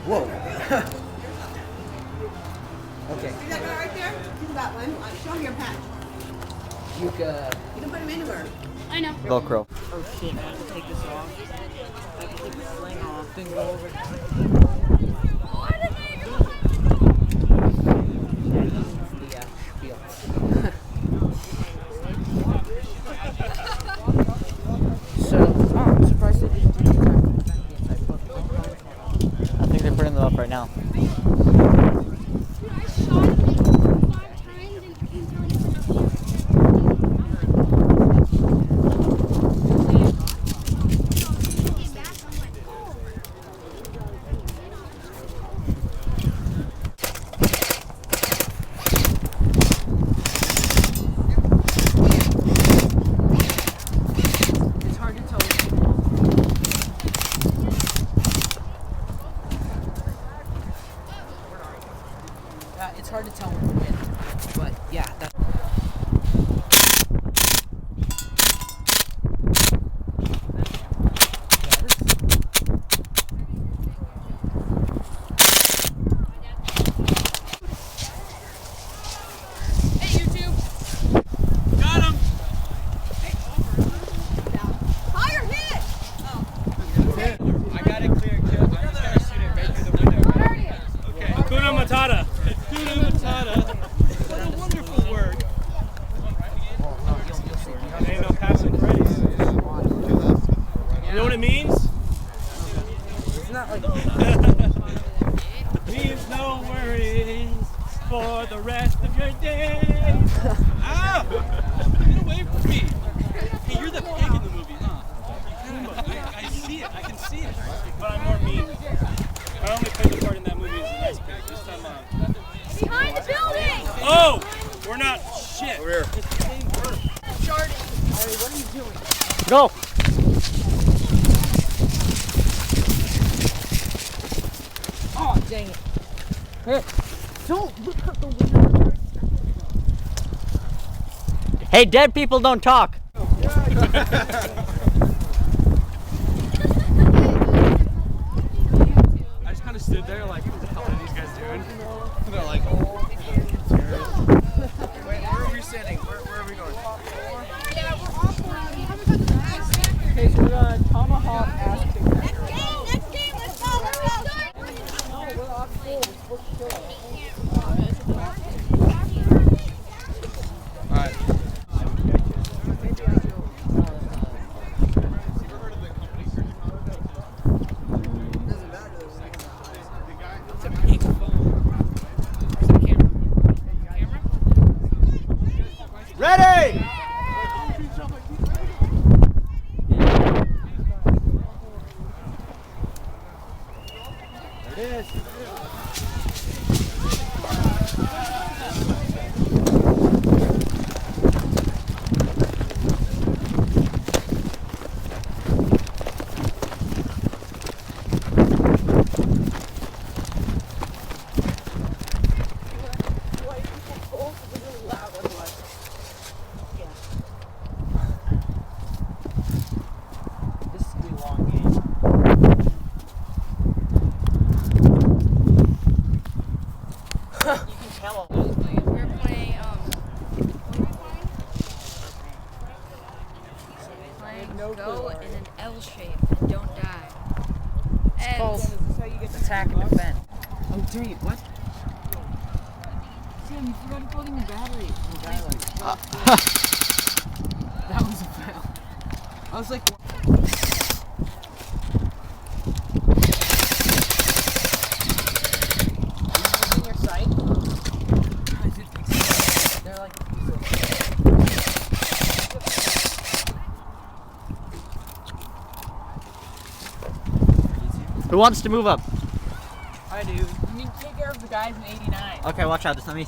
Whoa. Okay. See that guy right there? He's got one. Show him your patch. You can put him anywhere. I know. Velcro. Oh shit, I have to take this off. I have to take the sling off, then go over. So, I'm surprised they didn't take the time to put the inside. I think they're putting them up right now. It's hard to tell when to win, but yeah, that's... Hey, YouTube. Got him! Fire hit! I got it clear, kid. I just gotta shoot it right through the window. Okay. Hakuna Matata. Hakuna Matata. What a wonderful word. Ain't no passing praise. You know what it means? It's not like... Means no worries for the rest of your days. Ow! Get away from me. Hey, you're the pig in the movie, huh? I see it. I can see it. But I'm more mean. I only played the part in that movie as a nice pig. This time on. Behind the building. Oh! We're not shit. Over here. It's the same word. Harry, what are you doing? Go! Oh, dang it. Hey, don't look out the window. Hey, dead people don't talk. I just kind of stood there like, what the hell are these guys doing? They're like, Wait, where are we sitting? Where are we going? Yeah, we're all going. Okay, so we're gonna tomahawk ass kick. Next game, let's go, let's go. No, we're off school. We're supposed to chill. alright. It's a pink phone. Where's the camera? Ready! There it is. This is a long game. You can tell. We're playing, go in an L shape and don't die. And Attack and defend. Oh, dude, what? Sam, you forgot to plug in the battery. That was a fail. I was like... Are you using your sight? I did think so. They're like... Who wants to move up? I do. You need to take care of the guys in 89. Okay, watch out. Just let me